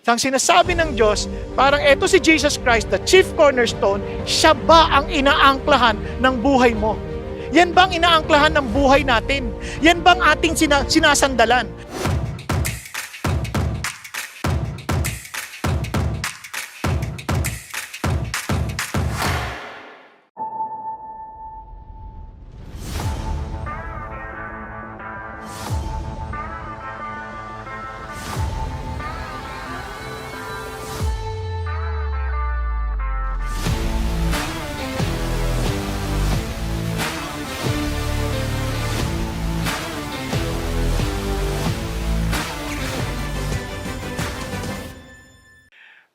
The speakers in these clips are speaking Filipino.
Ang sinasabi ng Diyos, parang eto si Jesus Christ, the chief cornerstone, siya ba ang inaangklahan ng buhay mo? Yan ba ang inaangklahan ng buhay natin? Yan ba ang ating sinasandalan?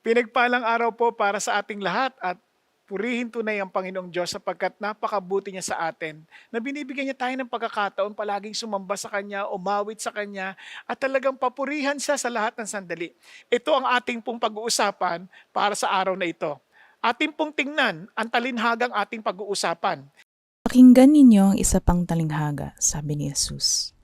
Pinagpalang araw po para sa ating lahat at purihin tunay ang Panginoong Diyos sapagkat napakabuti niya sa atin na binibigyan niya tayo ng pagkakataon palaging sumamba sa Kanya, umawit sa Kanya at talagang papurihan siya sa lahat ng sandali. Ito ang ating pong pag-uusapan para sa araw na ito. Ating pong tingnan ang talinhagang ating pag-uusapan. Pakinggan ninyo ang isa pang talinghaga, sabi ni Jesus.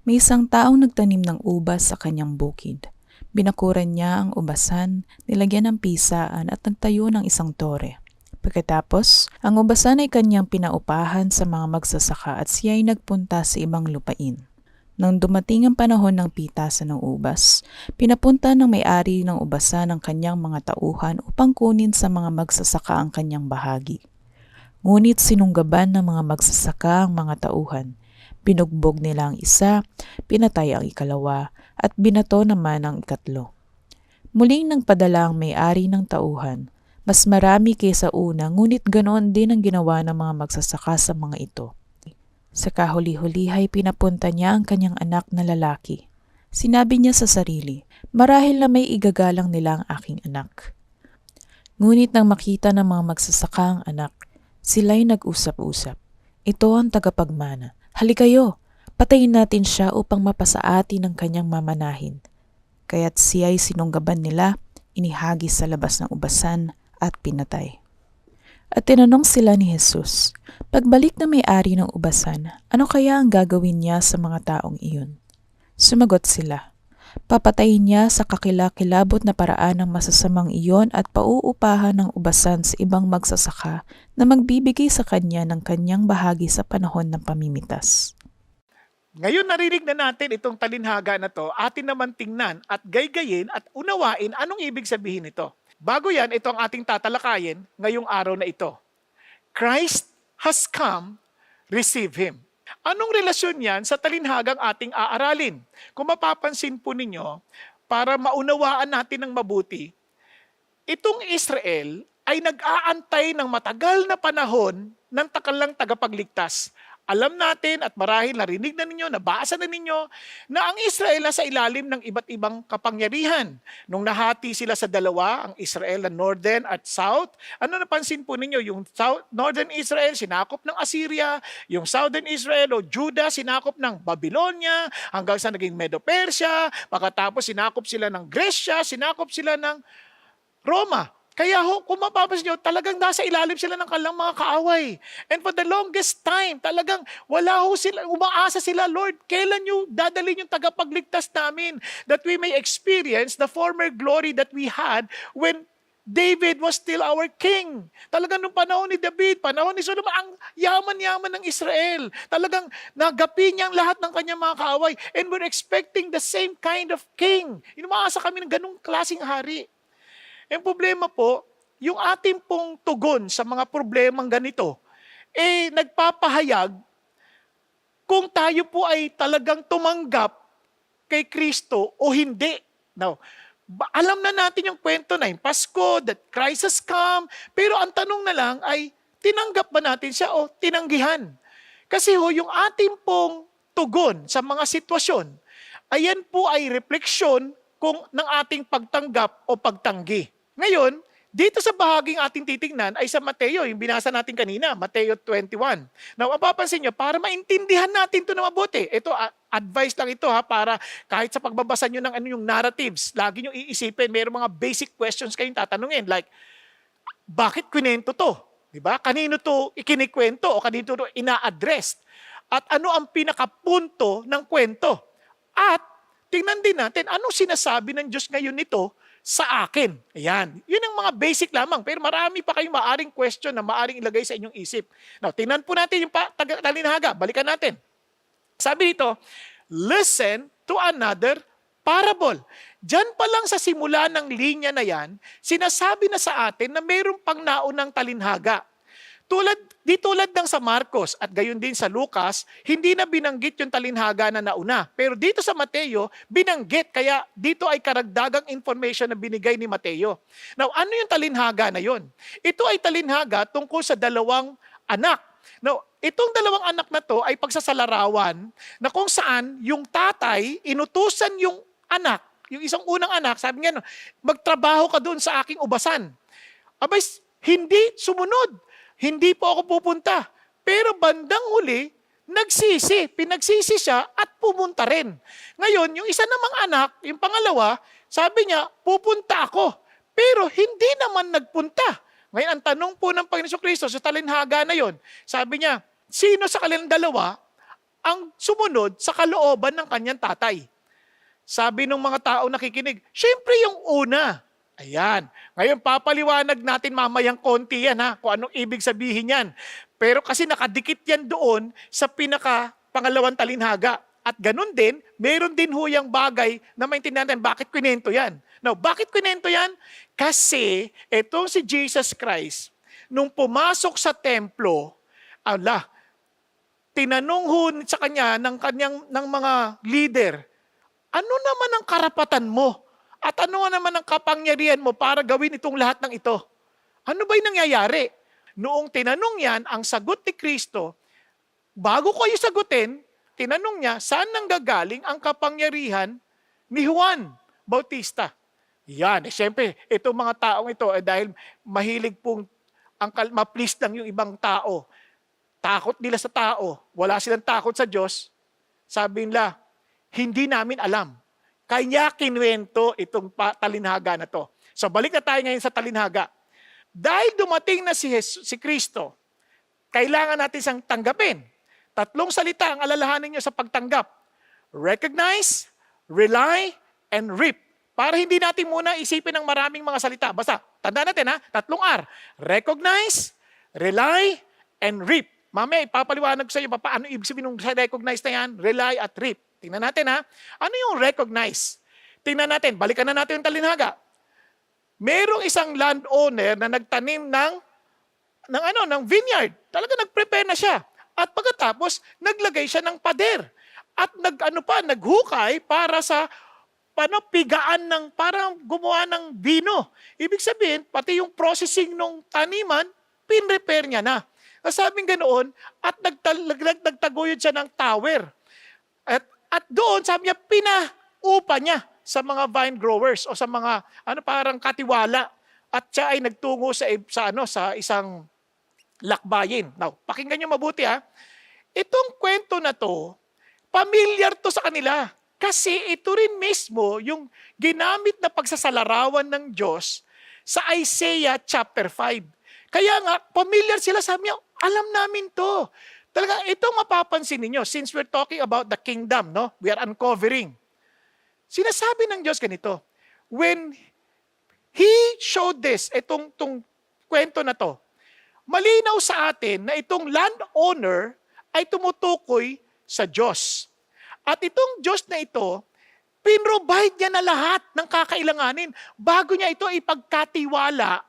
May isang taong nagtanim ng ubas sa kanyang bukid. Binakuran niya ang ubasan, nilagyan ng pisaan at nagtayo ng isang tore. Pagkatapos, ang ubasan ay kanyang pinaupahan sa mga magsasaka at siya ay nagpunta sa ibang lupain. Nang dumating ang panahon ng pitasan ng ubas, pinapunta ng may-ari ng ubasan ang kanyang mga tauhan upang kunin sa mga magsasaka ang kanyang bahagi. Ngunit sinunggaban ng mga magsasaka ang mga tauhan. Binugbog nila ang isa, pinatay ang ikalawa, at binato naman ang ikatlo. Muling nagpadala ang may-ari ng tauhan. Mas marami kaysa una, ngunit ganoon din ang ginawa ng mga magsasaka sa mga ito. Sa kahuli-huli ay pinapunta niya ang kanyang anak na lalaki. Sinabi niya sa sarili, marahil na may igagalang nila ang aking anak. Ngunit nang makita ng mga magsasaka ang anak, sila'y nag-usap-usap. Ito ang tagapagmana. Halikayo, patayin natin siya upang mapasaati ng kanyang mamanahin. Kaya't siya'y sinunggaban nila, inihagis sa labas ng ubasan at pinatay. At tinanong sila ni Jesus, pagbalik na may-ari ng ubasan, ano kaya ang gagawin niya sa mga taong iyon? Sumagot sila, papatayin niya sa kakilakilabot na paraan ng masasamang iyon at pauupahan ng ubasan sa ibang magsasaka na magbibigay sa kanya ng kanyang bahagi sa panahon ng pamimitas. Ngayon narinig na natin itong talinhaga na to, atin naman tingnan at gaygayin at unawain anong ibig sabihin nito. Bago yan, ito ang ating tatalakayin ngayong araw na ito. Christ has come, receive Him. Anong relasyon yan sa talinhagang ating aaralin? Kung mapapansin po ninyo, para maunawaan natin ng mabuti, itong Israel ay nag-aantay ng matagal na panahon ng takalang tagapagligtas. Alam natin at marahil narinig na ninyo, nabasa na ninyo, na ang Israel nasa ilalim ng iba't ibang kapangyarihan. Nung nahati sila sa dalawa, ang Israel na northern at south, ano napansin po ninyo? Yung northern Israel, sinakop ng Assyria, yung southern Israel o Judah, sinakop ng Babylonia, hanggang sa naging Medo-Persia, pagkatapos sinakop sila ng Gresya, sinakop sila ng Roma. Kaya kung mapapansin nyo, talagang nasa ilalim sila ng kanilang mga kaaway. And for the longest time, talagang umaasa sila, Lord, kailan nyo dadalhin yung tagapagligtas namin that we may experience the former glory that we had when David was still our king. Talagang nung panahon ni David, panahon ni Solomon, ang yaman-yaman ng Israel. Talagang nagapi niya ang lahat ng kanyang mga kaaway. And we're expecting the same kind of king. Umaasa kami ng ganung klaseng hari. Ang problema po, yung ating pong tugon sa mga problemang ganito, nagpapahayag kung tayo po ay talagang tumanggap kay Kristo o hindi. Now, alam na natin yung kwento na yung Pasko, that Christ has come, pero ang tanong na lang ay, tinanggap ba natin siya o tinanggihan? Kasi yung ating pong tugon sa mga sitwasyon, ayan po ay refleksyon ng ating pagtanggap o pagtanggi. Ngayon, dito sa bahaging ating titingnan ay sa Mateo, yung binasa natin kanina, Mateo 21. Now, mapapansin nyo, para maintindihan natin ito na mabuti, ito, advice lang ito para kahit sa pagbabasa nyo ng yung narratives, lagi nyo iisipin, mayroong mga basic questions kayong tatanungin, like, bakit kwento to? Diba? Kanino to ikinikwento o kanino to ina-address? At ano ang pinakapunto ng kwento? At tingnan din natin, anong sinasabi ng Diyos ngayon nito sa akin. Ayan. Yun ang mga basic lamang. Pero marami pa kayong maaring question na maaring ilagay sa inyong isip. Now, tingnan po natin yung talinhaga. Balikan natin. Sabi dito, listen to another parable. Diyan pa lang sa simula ng linya na yan, sinasabi na sa atin na mayroon pang naunang talinhaga. Tulad ng sa Marcos at gayon din sa Lucas, hindi na binanggit yung talinhaga na nauna. Pero dito sa Mateo, binanggit. Kaya dito ay karagdagang information na binigay ni Mateo. Now, ano yung talinhaga na yon? Ito ay talinhaga tungkol sa dalawang anak. Now, itong dalawang anak na to ay pagsasalarawan na kung saan yung tatay inutusan yung anak, yung isang unang anak, sabi niya, magtrabaho ka doon sa aking ubasan. Abay, hindi sumunod. Hindi po ako pupunta. Pero bandang huli, pinagsisi siya at pumunta rin. Ngayon, yung isa namang anak, yung pangalawa, sabi niya, pupunta ako. Pero hindi naman nagpunta. Ngayon, ang tanong po ng Panginoon Kristo sa talinhaga na yon, sabi niya, sino sa kanilang dalawa ang sumunod sa kalooban ng kanyang tatay? Sabi ng mga tao nakikinig, syempre yung una. Ayan. Ngayon, papaliwanag natin mamayang konti yan kung anong ibig sabihin yan. Pero kasi nakadikit yan doon sa pangalawang talinhaga. At ganun din, meron din huyang bagay na maintindihan natin bakit kwento yan. Now, bakit kwento yan? Kasi itong si Jesus Christ, nung pumasok sa templo, tinanong sa kanya ng mga leader, ano naman ang karapatan mo? At ano naman ang kapangyarihan mo para gawin itong lahat ng ito? Ano ba'y nangyayari? Noong tinanong yan, ang sagot ni Kristo, bago ko yung sagutin, tinanong niya, saan nanggagaling ang kapangyarihan ni Juan Bautista? Yan, siyempre, itong mga taong ito, dahil mahilig pong ma-please lang yung ibang tao, takot nila sa tao, wala silang takot sa Diyos, sabi nila, hindi namin alam. Kaya kinuwento itong talinhaga na to. So balik na tayo ngayon sa talinhaga. Dahil dumating na si Kristo, kailangan natin siyang tanggapin. 3 salita ang alalahanin niyo sa pagtanggap. Recognize, rely, and reap. Para hindi natin muna isipin ng maraming mga salita. Basta, tandaan natin 3 R. Recognize, rely, and reap. Mamaya ipapaliwanag sa iyo paano ibig sabihin ng recognize na yan, rely at reap. Tingnan natin Ano yung recognize? Tingnan natin, balikan na natin yung talinhaga. Merong isang landowner na nagtanim ng vineyard. Talaga nag-prepare na siya. At pagkatapos, naglagay siya ng pader. At naghukay para sa pigaan parang gumawa ng vino. Ibig sabihin, pati yung processing ng taniman, pin-repair niya na. Nasabing ganoon, at nagtaguyod siya ng tower. At doon, sabi niya, pinaupa niya sa mga vine growers o sa mga parang katiwala. At siya ay nagtungo sa isang lakbayin. Now, pakinggan niyo mabuti Itong kwento na to, familiar to sa kanila. Kasi ito rin mismo yung ginamit na pagsasalarawan ng Diyos sa Isaiah chapter 5. Kaya nga, familiar sila, sabi niya, alam namin to. Talaga, ito mapapansin ninyo, since we're talking about the kingdom, we are uncovering. Sinasabi ng Diyos ganito, when He showed this, itong kwento na to, malinaw sa atin na itong landowner ay tumutukoy sa Diyos. At itong Diyos na ito, pinrovide niya na lahat ng kakailanganin bago niya ito ipagkatiwala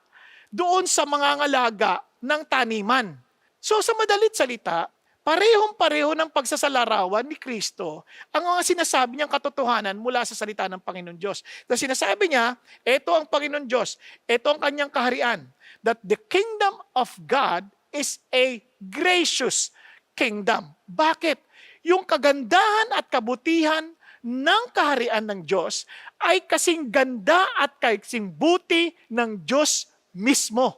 doon sa mga ngalaga ng taniman. So sa madalit salita, parehong-pareho ng pagsasalarawan ni Kristo ang mga sinasabi niyang katotohanan mula sa salita ng Panginoon Diyos. Na sinasabi niya, ito ang Panginoon Diyos, ito ang kanyang kaharian, that the kingdom of God is a gracious kingdom. Bakit? Yung kagandahan at kabutihan ng kaharian ng Diyos ay kasing ganda at kasing buti ng Diyos mismo.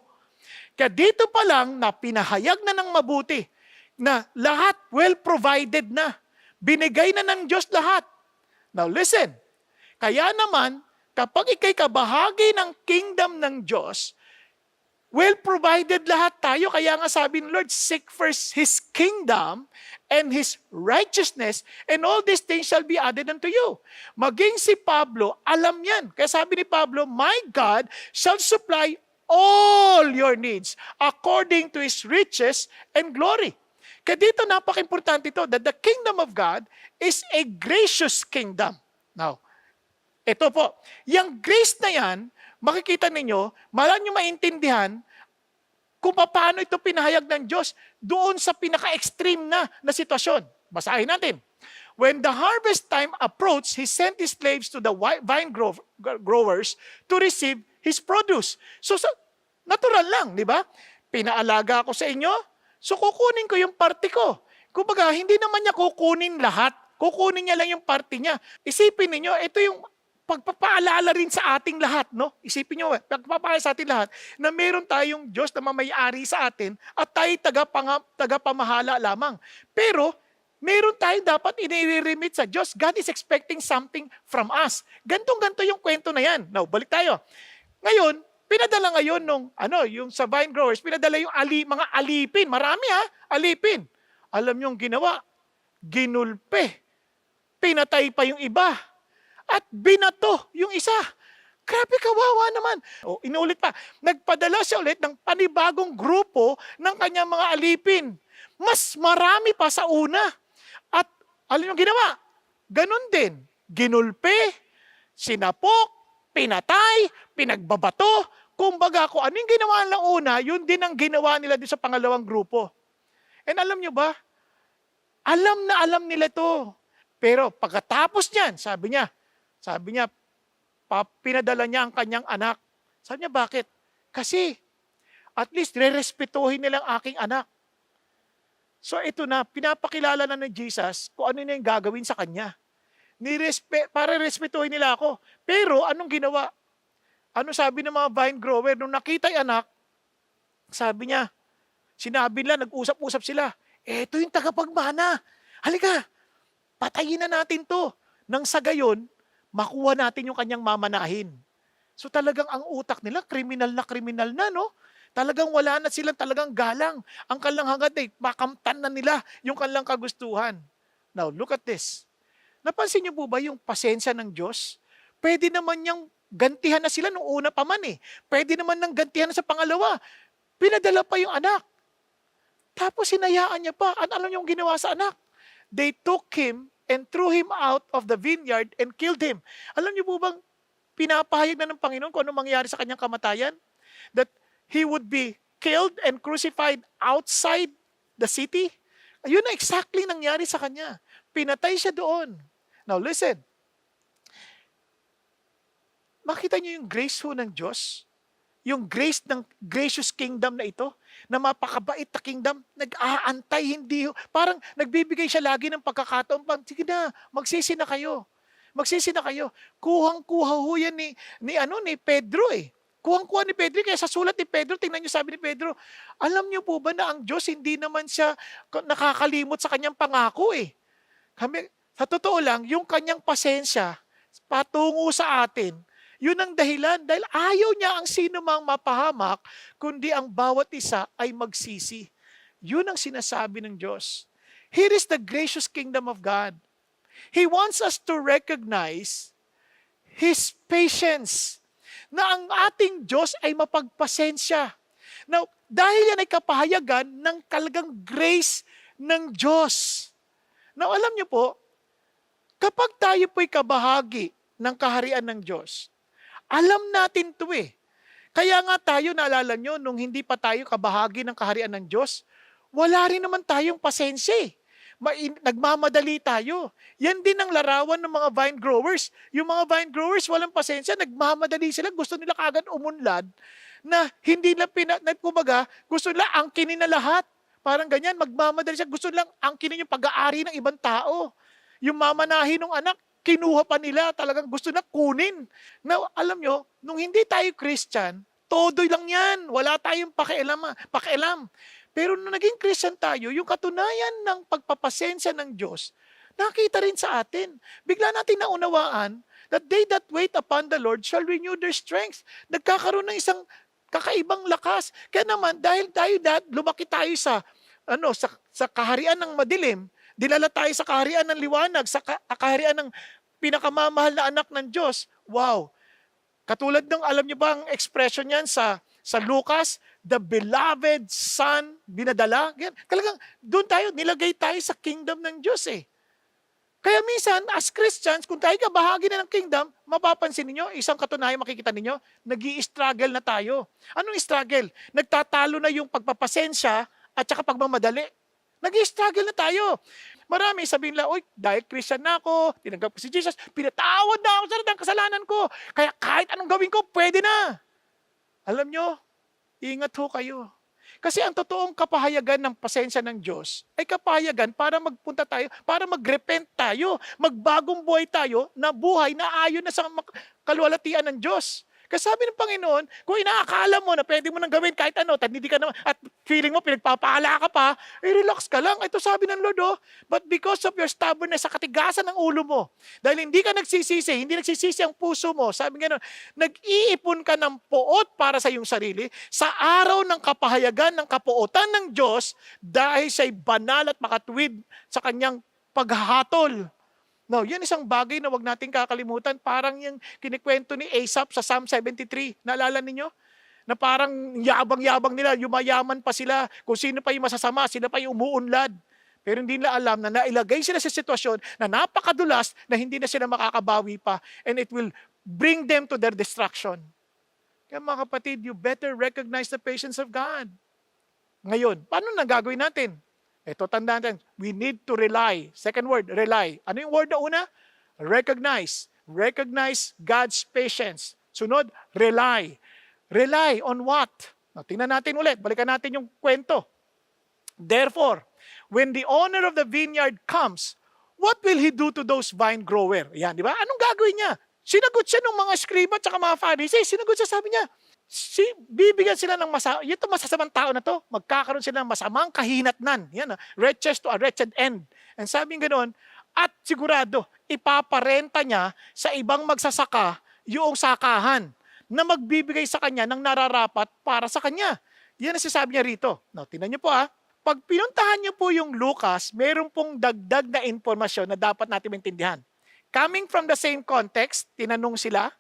Kaya dito pa lang na pinahayag na ng mabuti na lahat well provided na. Binigay na ng Diyos lahat. Now listen, kaya naman kapag ikay kabahagi ng kingdom ng Diyos, Well provided lahat tayo. Kaya nga sabi ng Lord, seek first His kingdom and His righteousness, and all these things shall be added unto you. Maging si Pablo, alam yan. Kaya sabi ni Pablo, my God shall supply all your needs according to His riches and glory. Kaya dito napaka-importante ito, that the kingdom of God is a gracious kingdom. Now, ito po, yung grace na yan, makikita ninyo, malang nyo maintindihan kung paano ito pinahayag ng Diyos doon sa pinaka-extreme na sitwasyon. Basahin natin. When the harvest time approached, He sent His slaves to the vine growers to receive His produce. So, natural lang, di ba? Pinaalaga ako sa inyo, so kukunin ko yung parte ko. Kumbaga, hindi naman niya kukunin lahat. Kukunin niya lang yung parte niya. Isipin niyo, ito yung pagpapaalala rin sa ating lahat, no? Isipin nyo, pagpapaalala sa ating lahat na meron tayong Diyos na mamayari sa atin at tayo tagapamahala lamang. Pero, meron tayong dapat inire-remit sa Diyos. God is expecting something from us. Gantong-ganto yung kwento na yan. Now, balik tayo. Ngayon, pinadala ngayon yung sa vine growers, pinadala yung mga alipin. Marami alipin. Alam nyo yung ginawa? Ginulpe. Pinatay pa yung iba. At binato yung isa. Grabe, kawawa naman. Inulit pa. Nagpadala siya ulit ng panibagong grupo ng kanyang mga alipin. Mas marami pa sa una. At alam yung ginawa? Ganon din. Ginulpe, sinapok, pinatay, pinagbabato. Kumbaga, kung ano yung ginawa ng una, yun din ang ginawa nila din sa pangalawang grupo. And alam nyo ba? Alam na alam nila to. Pero pagkatapos niyan, sabi niya, pinadala niya ang kanyang anak. Sabi niya, bakit? Kasi, at least, re-respetuhin nilang aking anak. So ito na, pinapakilala na ng Jesus kung ano na yung gagawin sa kanya. Para respetuhin nila ako. Pero, anong ginawa? Ano sabi ng mga vine grower? Nung nakita yung anak, sabi niya, sinabi nila, nag-usap-usap sila, ito yung tagapagmana. Halika, patayin na natin to. Nang sa gayon, makuha natin yung kanyang mamanahin. So talagang ang utak nila, kriminal na, no? Talagang wala na silang talagang galang. Ang kanilang hangad ay makamtan na nila yung kanilang kagustuhan. Now, look at this. Napansin niyo po ba yung pasensya ng Diyos? Pwede naman niyang gantihan na sila nung una pa man eh. Pwede naman nang gantihan na sa pangalawa. Pinadala pa yung anak. Tapos hinayaan niya pa. At alam niyo yung ginawa sa anak? They took him and threw him out of the vineyard and killed him. Alam niyo po bang pinapahayag na ng Panginoon kung anong mangyari sa kanyang kamatayan? That he would be killed and crucified outside the city? Ayun na exactly nangyari sa kanya. Pinatay siya doon. Now listen. Makita niyo yung grace ho ng Diyos? Yung grace ng gracious kingdom na ito, na mapakabait na kingdom, nag-aantay, hindi, parang nagbibigay siya lagi ng pagkakataon, sige na, magsisi na kayo. Magsisi na kayo. Kuhang-kuha ho yan ni Pedro eh. Kuhang-kuha ni Pedro, kaya sa sulat ni Pedro, tingnan niyo sabi ni Pedro, alam niyo po ba na ang Diyos hindi naman siya nakakalimot sa kanyang pangako eh. Sa totoo lang, yung kanyang pasensya, patungo sa atin, yun ang dahilan dahil ayaw niya ang sino mang mapahamak, kundi ang bawat isa ay magsisi. Yun ang sinasabi ng Diyos. Here is the gracious kingdom of God. He wants us to recognize His patience, na ang ating Diyos ay mapagpasensya. Now, dahil yan ay kapahayagan ng talagang grace ng Diyos. Now, alam niyo po, kapag tayo po'y kabahagi ng kaharian ng Diyos, alam natin ito eh. Kaya nga tayo, naalala nyo, nung hindi pa tayo kabahagi ng kaharian ng Diyos, wala rin naman tayong pasensya eh. Nagmamadali tayo. Yan din ang larawan ng mga vine growers. Yung mga vine growers, walang pasensya, nagmamadali sila, gusto nila kagad umunlad, na hindi na kumbaga, gusto nila angkinin na lahat. Parang ganyan, magmamadali siya, gusto nilang angkinin yung pag-aari ng ibang tao. Yung mamanahin ng anak, kinuha pa nila, talagang gusto na kunin. Now, alam nyo, nung hindi tayo Christian, todo lang yan. Wala tayong pakialam. Pero nung naging Christian tayo, yung katunayan ng pagpapasensya ng Diyos, nakita rin sa atin. Bigla natin naunawaan that they that wait upon the Lord shall renew their strength. Nagkakaroon ng isang Kakaibang lakas. Kaya naman, dahil lumaki tayo sa kaharian ng madilim, dinala tayo sa kaharian ng liwanag, sa kaharian ng pinakamamahal na anak ng Diyos. Wow! Katulad ng, alam niyo ba ang expression niyan sa Lucas, the beloved son, binadala. Yan. Talagang doon nilagay tayo sa kingdom ng Diyos eh. Kaya minsan, as Christians, kung tayo bahagi na ng kingdom, mapapansin ninyo, isang katunayan makikita ninyo, nag-i-struggle na tayo. Anong struggle? Nagtatalo na yung pagpapasensya at saka pagmamadali. Nag-i-struggle na tayo. Marami sabihin lang, uy, dahil Christian na ako, tinanggap ko si Jesus, pinatawad na ako sa lahat ng kasalanan ko. Kaya kahit anong gawin ko, pwede na. Alam nyo, ingat ho kayo. Kasi ang totoong kapahayagan ng pasensya ng Diyos ay kapahayagan para magpunta tayo, para mag-repent tayo, magbagong buhay tayo na buhay na ayon na sa kaluwalhatian ng Diyos. Kasi sabi ng Panginoon, kung inaakala mo na pwede mo nang gawin kahit ano, at hindi ka naman, at feeling mo pinagpapaala ka pa, relax ka lang. Ito sabi ng Lord, but because of your stubbornness, sa katigasan ng ulo mo, dahil hindi ka nagsisisi, hindi nagsisisi ang puso mo, sabi nga nag-iipon ka ng poot para sa iyong sarili, sa araw ng kapahayagan ng kapuotan ng Diyos, dahil siya'y banal at makatuwid sa kanyang paghahatol. No, yan isang bagay na wag nating kakalimutan. Parang yung kinikwento ni Aesop sa Psalm 73. Naalala ninyo? Na parang yabang-yabang nila, yumayaman pa sila. Kung sino pa yung masasama, sila pa yung umuunlad. Pero hindi nila alam na nailagay sila sa sitwasyon na napakadulas na hindi na sila makakabawi pa. And it will bring them to their destruction. Kaya mga kapatid, you better recognize the patience of God. Ngayon, paano na gagawin natin? Ito, tandaan natin, we need to rely. Second word, rely. Ano yung word na una? Recognize. Recognize God's patience. Sunod, rely. Rely on what? Tingnan natin ulit. Balikan natin yung kwento. Therefore, when the owner of the vineyard comes, what will he do to those vine grower? Yan, di ba? Anong gagawin niya? Sinagot siya ng mga scriba at mga Pharisees. Sinagot siya, sabi niya, bibigyan sila ng ito masasamang tao na to, magkakaroon sila ng masamang kahinatnan. Yan, wretches to a wretched end. And sabi ganoon, at sigurado, ipaparenta niya sa ibang magsasaka yung sakahan na magbibigay sa kanya ng nararapat para sa kanya. Yan ang sinasabi niya rito. Now, tingnan niyo po pag pinuntahan niyo po yung Lucas, meron pong dagdag na impormasyon na dapat natin maintindihan. Coming from the same context, tinanong sila,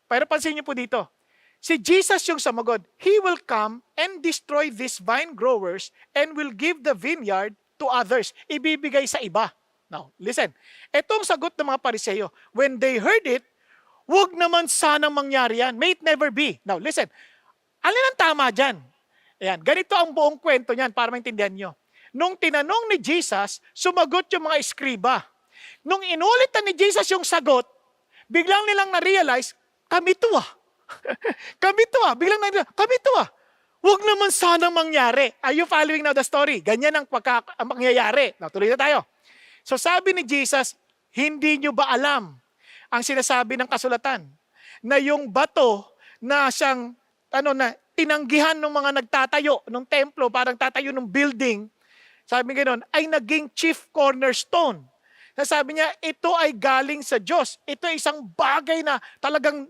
pero pansin niyo po dito, si Jesus yung sumagot, He will come and destroy these vine growers and will give the vineyard to others. Ibibigay sa iba. Now, listen. Itong sagot ng mga Pariseo, when they heard it, wag naman sanang mangyari yan. May it never be. Now, listen. Alin ang tama dyan? Ayan, ganito ang buong kwento niyan para maintindihan nyo. Nung tinanong ni Jesus, sumagot yung mga eskriba. Nung inulit na ni Jesus yung sagot, biglang nilang na-realize, kami to biglang kami to Huwag naman sanang mangyari. Are you following now the story? Ganyan ang mangyayari. Tuloy na tayo. So sabi ni Jesus, hindi nyo ba alam ang sinasabi ng kasulatan? Na yung bato na siyang, tinanggihan ng mga nagtatayo ng templo, parang tatayo ng building, sabi ganoon, ay naging chief cornerstone. Sabi niya, ito ay galing sa Diyos. Ito ay isang bagay na talagang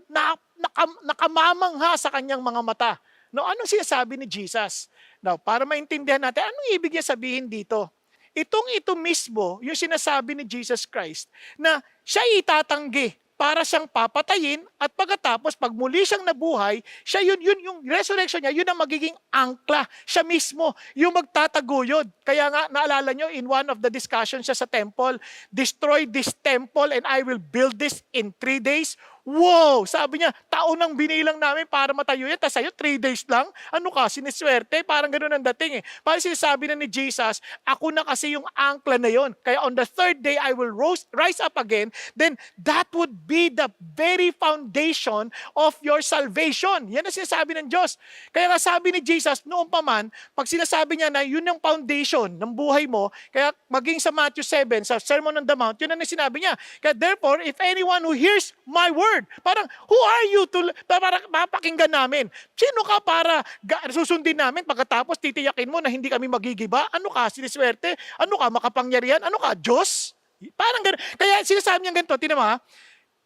nakamamangha sa kanyang mga mata. No, anong sinasabi ni Jesus? Now, para maintindihan natin, anong ibig niya sabihin dito? Ito mismo, yung sinasabi ni Jesus Christ, na siya itatanggi para siyang papatayin at pagkatapos, pag muli siyang nabuhay, siya yung resurrection niya, yun ang magiging angkla. Siya mismo, yung magtataguyod. Kaya nga, naalala nyo, in one of the discussions siya sa temple, destroy this temple and I will build this in 3 days. Wow! Sabi niya, taon ang binilang namin para matayo yan. Tapos sa'yo, 3 days lang? Ano ka, siniswerte? Parang ganoon ang dating Parang sinasabi na ni Jesus, ako na kasi yung angkla na yon. Kaya on the 3rd day, I will rise up again. Then, that would be the very foundation of your salvation. Yan ang sinasabi ng Diyos. Kaya nga sabi ni Jesus, noon pa man, pag sinasabi niya na yun ang foundation ng buhay mo, kaya maging sa Matthew 7, sa Sermon on the Mount, yun ang sinabi niya. Kaya therefore, if anyone who hears my word, parang, who are you to, para mapakinggan namin? Sino ka para susundin namin pagkatapos titiyakin mo na hindi kami magigiba? Ano ka, siniswerte? Ano ka, makapangyarihan? Ano ka, Diyos? Parang gano'n. Kaya sinasabi niya ganito, tinama,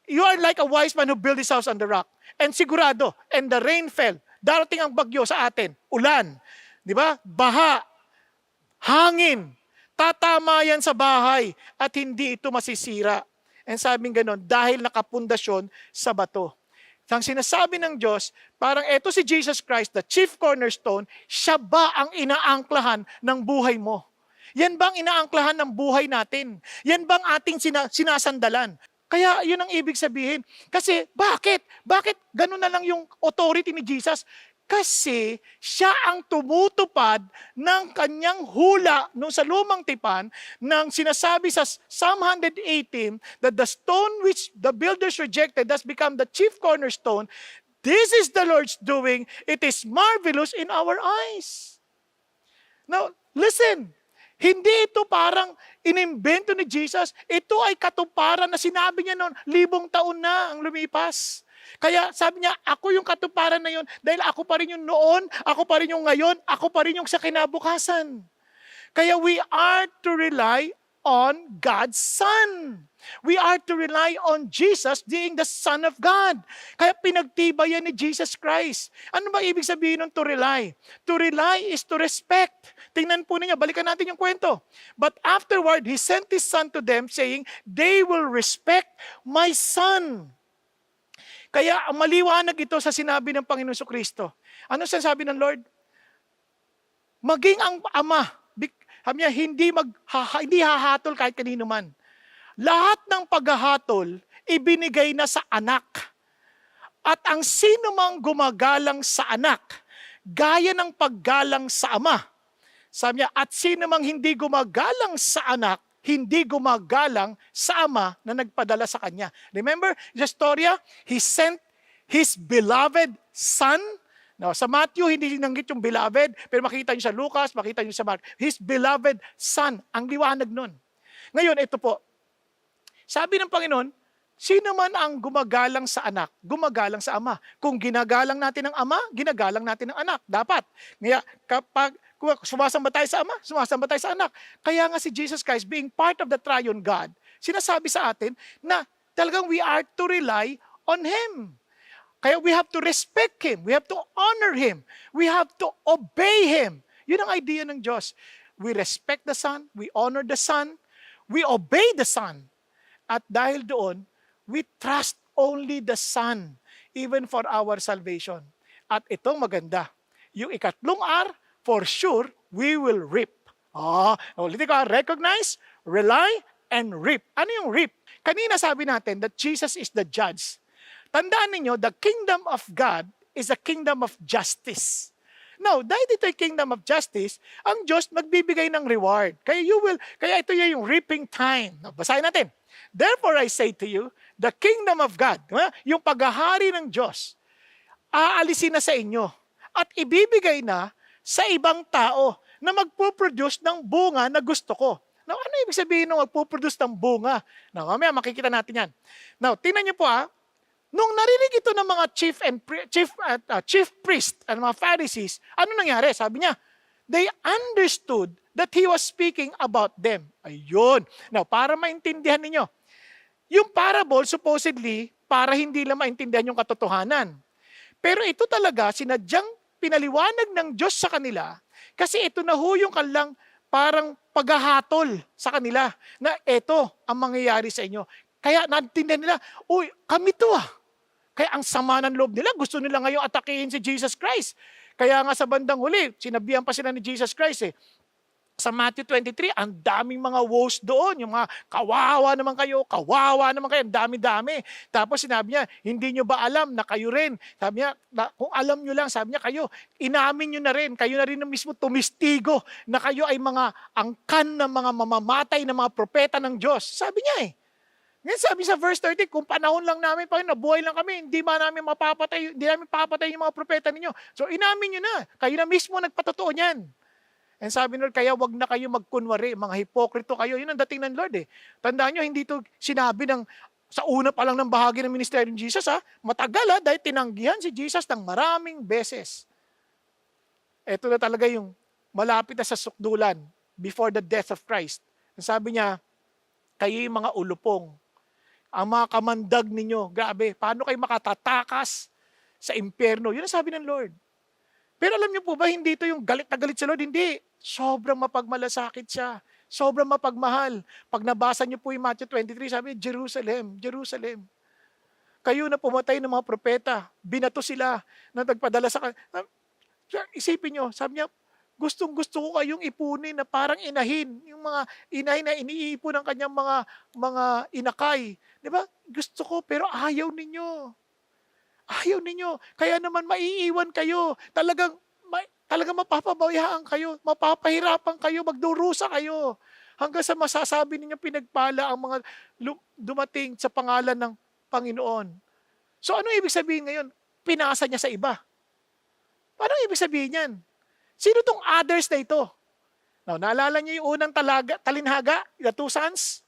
you are like a wise man who built his house on the rock. And sigurado, and the rain fell, Darating ang bagyo sa atin, ulan, di ba? Baha, hangin. Tatama yan sa bahay at hindi ito masisira. And sabing ganon, dahil nakapundasyon sa bato. Ang sinasabi ng Diyos, parang eto si Jesus Christ, the chief cornerstone, siya ba ang inaangklahan ng buhay mo? Yan ba ang inaangklahan ng buhay natin? Yan ba ang ating sinasandalan? Kaya yun ang ibig sabihin. Kasi bakit? Bakit ganun na lang yung authority ni Jesus? Kasi siya ang tumutupad ng kanyang hula nung sa lumang tipan nang sinasabi sa Psalm 118 that the stone which the builders rejected has become the chief cornerstone. This is the Lord's doing. It is marvelous in our eyes. Now, listen. Hindi ito parang inimbento ni Jesus. Ito ay katuparan na sinabi niya noon, 1,000 taon na ang lumipas. Kaya sabi niya, ako yung katuparan na yun dahil ako pa rin yung noon, ako pa rin yung ngayon, ako pa rin yung sa kinabukasan. Kaya we are to rely on God's Son. We are to rely on Jesus being the Son of God. Kaya pinagtibayan ni Jesus Christ. Ano ba ibig sabihin ng to rely? To rely is to respect. Tingnan po ninyo, balikan natin yung kwento. But afterward, He sent His Son to them saying, they will respect my Son. Kaya maliwanag ito sa sinabi ng Panginoon Kristo. Ano sinasabi ng Lord? Maging ang Ama, sabi niya, hindi hahatol kahit kanino man. Lahat ng paghahatol, ibinigay na sa anak. At ang sino mang gumagalang sa anak, gaya ng paggalang sa Ama. Sabi niya, at sino mang hindi gumagalang sa anak, hindi gumagalang sa Ama na nagpadala sa kanya. Remember, the storya, He sent His beloved Son. Now, sa Matthew, hindi sinanggit yung beloved, pero makita niyo sa Lucas, makita niyo sa Mark. His beloved Son. Ang liwanag nun. Ngayon, ito po. Sabi ng Panginoon, sino man ang gumagalang sa anak, gumagalang sa Ama. Kung ginagalang natin ang Ama, ginagalang natin ang anak. Dapat. Ngayon, kapag sumasamba tayo sa Ama, sumasamba tayo sa anak. Kaya nga si Jesus Christ, being part of the triune God, sinasabi sa atin na talagang we are to rely on Him. Kaya we have to respect Him. We have to honor Him. We have to obey Him. Yun ang idea ng Diyos. We respect the Son. We honor the Son. We obey the Son. At dahil doon, we trust only the Son, even for our salvation. At itong maganda, yung ikatlong R, for sure, we will reap. Ulitin ko, recognize, rely, and reap. Ano yung reap? Kanina sabi natin that Jesus is the judge. Tandaan ninyo, the kingdom of God is a kingdom of justice. Now, dahil ito ay kingdom of justice, ang Diyos magbibigay ng reward. Kaya ito yung reaping time. Now, basahin natin. Therefore, I say to you, the kingdom of God, yung paghahari ng Diyos, aalisin na sa inyo at ibibigay na sa ibang tao na magpuproduce ng bunga na gusto ko. Now, ano ibig sabihin ng magpuproduce ng bunga? Now, mamaya makikita natin yan. Now, tingnan niyo po nung narinig ito ng mga chief priest at mga Pharisees, ano nangyari? Sabi niya, they understood that He was speaking about them. Ayun. Now, para maintindihan ninyo, yung parable supposedly para hindi lang maintindihan yung katotohanan. Pero ito talaga, sinadyang pinaliwanag ng Diyos sa kanila kasi ito na ho yung kanilang parang paghahatol sa kanila na ito ang mangyayari sa inyo. Kaya naintindihan nila, uy, kami to Kaya ang sama ng loob nila, gusto nila ngayong atakihin si Jesus Christ. Kaya nga sa bandang huli, sinabihan pa sila ni Jesus Christ Sa Matthew 23, ang daming mga woes doon. Yung mga kawawa naman kayo, ang dami-dami. Tapos sinabi niya, hindi nyo ba alam na kayo rin? Sabi niya, kung alam nyo lang, sabi niya kayo, inamin nyo na rin, kayo na rin na mismo tumistigo na kayo ay mga angkan ng mga mamamatay na mga propeta ng Diyos. Sabi niya Ngayon sabi sa verse 30, kung panahon lang namin, Panginoon, nabuhay lang kami, hindi namin papatay yung mga propeta ninyo. So inamin nyo na, kayo na mismo nagpatotoo niyan. And sabi ng Lord, kaya wag na kayo magkunwari, mga hipokrito kayo. Yun ang dating ng Lord Tandaan nyo, hindi ito sinabi sa una pa lang ng bahagi ng ministeryo ng Jesus Matagal dahil tinanggihan si Jesus ng maraming beses. Ito na talaga yung malapit na sa sukdulan before the death of Christ. Sabi niya, kayo yung mga ulupong. Ang mga kamandag ninyo, grabe, paano kayo makatatakas sa impyerno? Yun ang sabi ng Lord. Pero alam niyo po ba, hindi ito yung galit na galit sa Lord, hindi. Sobrang mapagmalasakit siya. Sobrang mapagmahal. Pag nabasa niyo po yung Matthew 23, sabi, Jerusalem, Jerusalem. Kayo na pumatay ng mga propeta, binato sila na nagpadala sa kanila. Isipin niyo, sabi niya, gustong-gusto ko kayong ipunin na parang inahin. Yung mga inahin na iniipon ng kanyang mga inakay. Di ba? Gusto ko, pero ayaw ninyo. Ayaw ninyo. Kaya naman maiiwan kayo. Talagang mapapabayaan kayo. Mapapahirapan kayo. Magdurusa kayo. Hanggang sa masasabi ninyo pinagpala ang mga dumating sa pangalan ng Panginoon. So ano ibig sabihin ngayon? Pinasa niya sa iba. Ano ibig sabihin yan? Sino tong others na ito? Now, naalala niyo yung unang talinhaga, the two sons?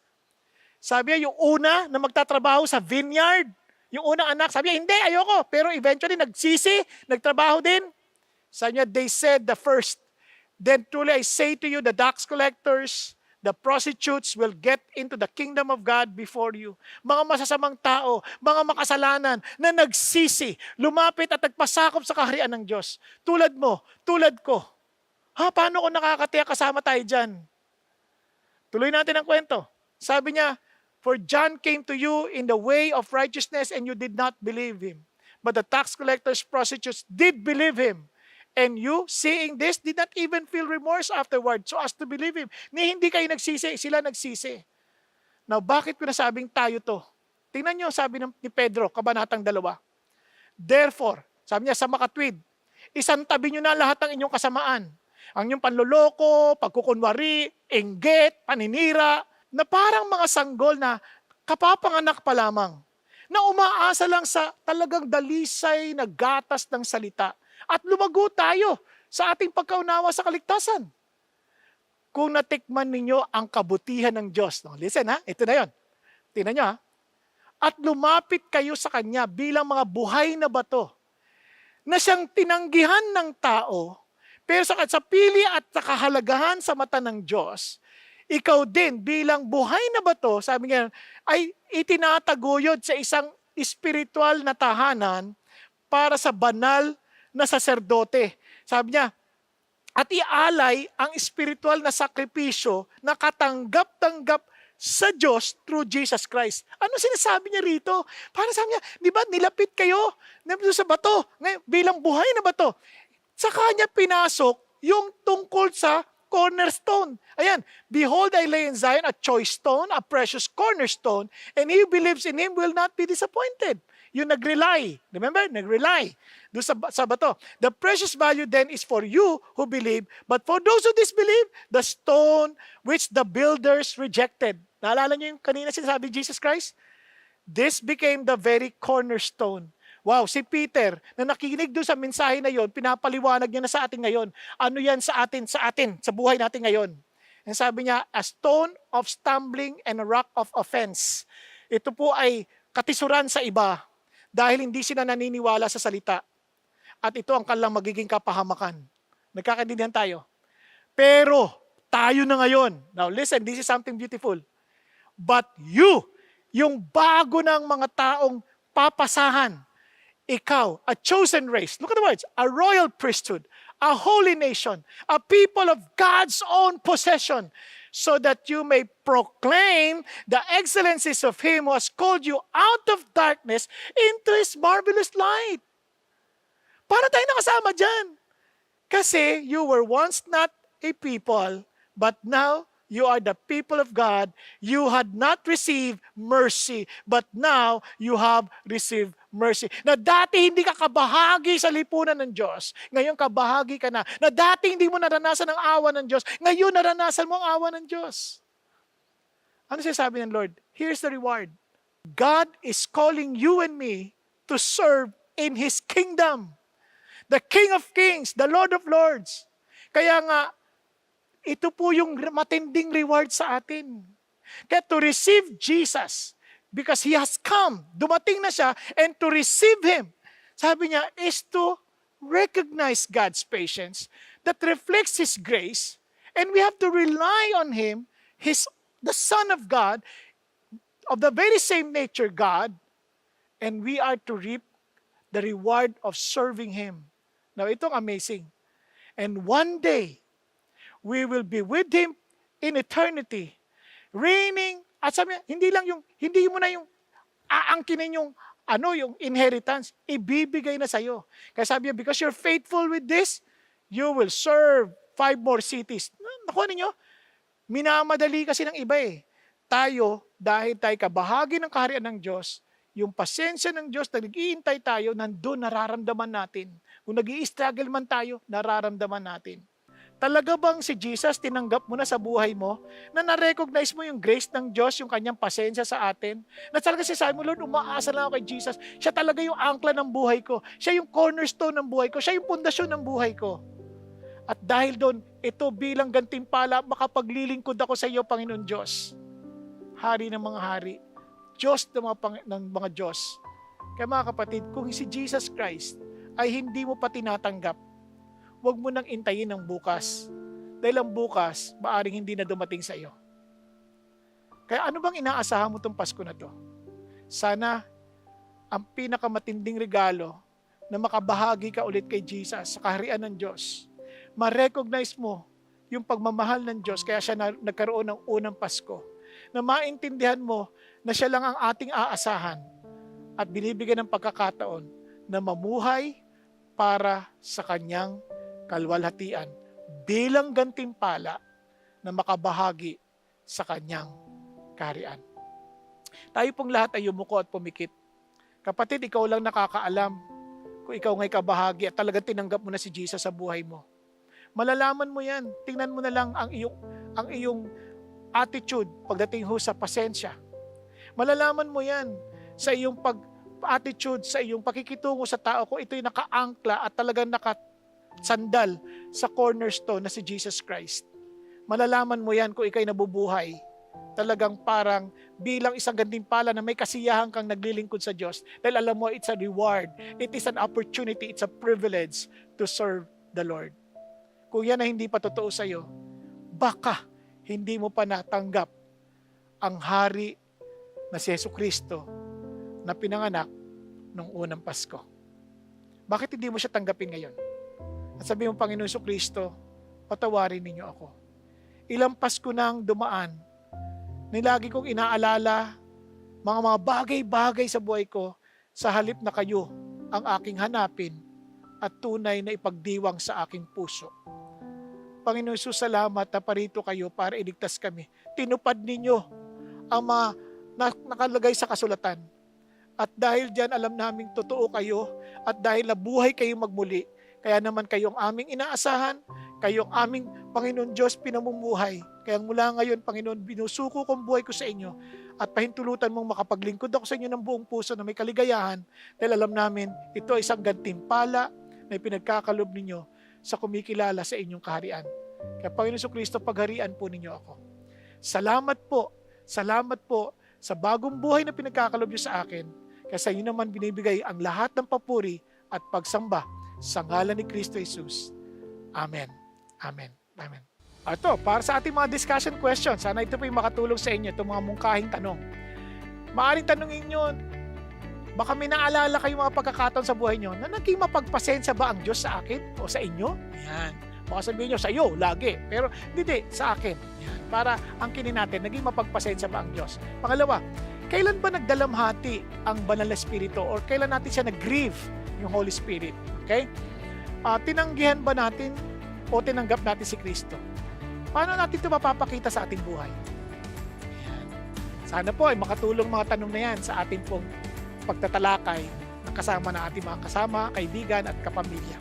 Sabi niya, yung una na magtatrabaho sa vineyard, yung unang anak, sabi niya, hindi, ayoko. Pero eventually, nagsisi, nagtrabaho din. Sabi niya, they said the first, then truly I say to you, the tax collectors, the prostitutes will get into the kingdom of God before you. Mga masasamang tao, mga makasalanan na nagsisi, lumapit at nagpasakop sa kaharian ng Diyos. Tulad mo, tulad ko. Paano ko nakakatiyak kasama tayo dyan? Tuloy natin ang kwento. Sabi niya, for John came to you in the way of righteousness and you did not believe him. But the tax collectors, prostitutes did believe him. And you, seeing this, did not even feel remorse afterward so as to believe him. Hindi kayo nagsisi, sila nagsisi. Now, bakit ko nasabing tayo to? Tingnan nyo, sabi ni Pedro, kabanatang 2. Therefore, sabi niya sa makatwid, isantabi nyo na lahat ng inyong kasamaan. Ang inyong panloloko, pagkukunwari, inggit, paninira, na parang mga sanggol na kapapanganak pa lamang, na umaasa lang sa talagang dalisay na gatas ng salita. At lumago tayo sa ating pagkaunawa sa kaligtasan. Kung natikman ninyo ang kabutihan ng Diyos. No, listen ha, ito na yon. Tingnan nyo ha. At lumapit kayo sa Kanya bilang mga buhay na bato na siyang tinanggihan ng tao, pero sa pili at sa kahalagahan sa mata ng Diyos, ikaw din bilang buhay na bato, sabi niya, ay itinataguyod sa isang espiritual na tahanan para sa banal na saserdote. Sabi niya, at ialay ang espiritual na sakripisyo na katanggap-tanggap sa Diyos through Jesus Christ. Ano sinasabi niya rito? Parang sabi niya, di ba nilapit kayo sa bato, ngayon, bilang buhay na bato. Sa kanya pinasok yung tungkol sa cornerstone. Ayan, behold, I lay in Zion a choice stone, a precious cornerstone, and he who believes in him will not be disappointed. Yung nag-rely. Remember? Nag-rely. Doon sa bato. The precious value then is for you who believe, but for those who disbelieve, the stone which the builders rejected. Naalala niyo yung kanina sinasabi Jesus Christ? This became the very cornerstone. Wow, si Peter, na nakikinig doon sa mensahe na yon, pinapaliwanag niya na sa atin ngayon. Ano yan sa atin, sa buhay natin ngayon? And sabi niya, a stone of stumbling and a rock of offense. Ito po ay katisuran sa iba dahil hindi sila naniniwala sa salita. At ito ang kanilang magiging kapahamakan. Nagkakaintindihan tayo. Pero, tayo na ngayon. Now listen, this is something beautiful. But you, yung bago ng mga taong papasahan, ikaw, a chosen race, look at the words, a royal priesthood, a holy nation, a people of God's own possession, so that you may proclaim the excellencies of Him who has called you out of darkness into His marvelous light. Para tayo nakasama dyan. Kasi you were once not a people, but now you are the people of God. You had not received mercy, but now you have received mercy. Na dati hindi ka kabahagi sa lipunan ng Diyos, ngayon kabahagi ka na. Na dati hindi mo naranasan ang awa ng Diyos, ngayon naranasan mo ang awa ng Diyos. Ano sinasabi ng Lord? Here's the reward. God is calling you and me to serve in His kingdom. The King of Kings, the Lord of Lords. Kaya nga, ito po yung matinding reward sa atin. Kaya to receive Jesus, because He has come, dumating na siya, and to receive Him, sabi niya, is to recognize God's patience that reflects His grace, and we have to rely on Him, the Son of God, of the very same nature God, and we are to reap the reward of serving Him Now, itong amazing. And one day, we will be with Him in eternity, reigning. At sabi niya, hindi mo na yung aangkinin yung yung inheritance, ibibigay na sa'yo. Kaya sabi niya, because you're faithful with this, you will serve 5 more cities. Nakuha ninyo? Minamadali kasi ng iba eh. Tayo, dahil tayo kabahagi ng kaharian ng Diyos, yung pasensya ng Diyos na nag-iintay tayo, nandun nararamdaman natin. Kung nag-i-struggle man tayo, nararamdaman natin. Talaga bang si Jesus tinanggap mo na sa buhay mo na na-recognize mo yung grace ng Diyos, yung kanyang pasensya sa atin? Na talaga sabi mo, Lord, umaasa lang ako kay Jesus. Siya talaga yung angkla ng buhay ko. Siya yung cornerstone ng buhay ko. Siya yung pundasyon ng buhay ko. At dahil doon, ito bilang gantimpala, makapaglilingkod ako sa iyo, Panginoon Diyos. Hari ng mga hari. Diyos ng mga Diyos. Kaya mga kapatid, kung si Jesus Christ ay hindi mo pa tinatanggap, huwag mo nang intayin ng bukas. Dahil ang bukas, maaring hindi na dumating sa iyo. Kaya ano bang inaasahan mo itong Pasko na to? Sana ang pinakamatinding regalo na makabahagi ka ulit kay Jesus sa kaharian ng Diyos, ma-recognize mo yung pagmamahal ng Diyos kaya siya nagkaroon ng unang Pasko. Na maintindihan mo na siya lang ang ating aasahan at binibigyan ng pagkakataon na mamuhay para sa kanyang kalwalhatian bilang gantimpala na makabahagi sa kanyang kaharian. Tayo pong lahat ay yumuko at pumikit. Kapatid, ikaw lang nakakaalam kung ikaw nga'y kabahagi at talagang tinanggap mo na si Jesus sa buhay mo. Malalaman mo yan. Tingnan mo na lang ang iyong attitude pagdating ho sa pasensya. Malalaman mo yan sa iyong attitude, sa iyong pakikitungo sa tao kung ito'y nakaangkla at talagang sandal sa cornerstone na si Jesus Christ. Malalaman mo yan kung ikay nabubuhay. Talagang parang bilang isang gantimpala na may kasiyahan kang naglilingkod sa Diyos. Dahil alam mo, it's a reward. It is an opportunity. It's a privilege to serve the Lord. Kung yan ay hindi pa totoo sa iyo, baka hindi mo pa natanggap ang hari na si Jesucristo na pinanganak nung unang Pasko. Bakit hindi mo siya tanggapin ngayon? At sabi mo, Panginoon Jesucristo, patawarin ninyo ako. Ilang Pasko nang dumaan, nilagi kong inaalala mga bagay-bagay sa buhay ko sa halip na kayo ang aking hanapin at tunay na ipagdiwang sa aking puso. Panginoon Jesus, salamat na parito kayo para iligtas kami. Tinupad ninyo ang mga nakalagay sa kasulatan. At dahil dyan, alam naming totoo kayo at dahil nabuhay kayo magmuli, kaya naman kayong aming inaasahan, kayong aming Panginoon Diyos pinamumuhay. Kaya mula ngayon, Panginoon, binusuko kong buhay ko sa inyo at pahintulutan mong makapaglingkod ako sa inyo ng buong puso na may kaligayahan dahil alam namin ito ay isang gantimpala na pinagkakalob ninyo sa kumikilala sa inyong kaharian. Kaya Panginoon Jesucristo, pagharian po ninyo ako. Salamat po sa bagong buhay na pinagkakalob niyo sa akin. Kaya sa inyo naman binibigay ang lahat ng papuri at pagsamba sa ngalan ni Kristo Jesus. Amen. Amen. Amen. Ito, para sa ating mga discussion questions, sana ito po yung makatulong sa inyo, itong mga mungkahing tanong. Maaring tanongin nyo, baka may naalala kayong mga pagkakataon sa buhay nyo na naging mapagpasensya ba ang Diyos sa akin o sa inyo? Yan. Baka sabihin nyo, sa iyo, lagi. Pero hindi, sa akin. Yan. Para angkinin natin, naging mapagpasensya ba ang Diyos? Pangalawa, kailan ba nagdalamhati ang Banal na Espiritu or kailan natin siya nag-grieve yung Holy Spirit? Okay? Tinanggihan ba natin o tinanggap natin si Kristo? Paano natin ito mapapakita sa ating buhay? Ayan. Sana po ay makatulong mga tanong na yan sa ating pong pagtatalakay ng kasama ng ating mga kasama, kaibigan at kapamilya.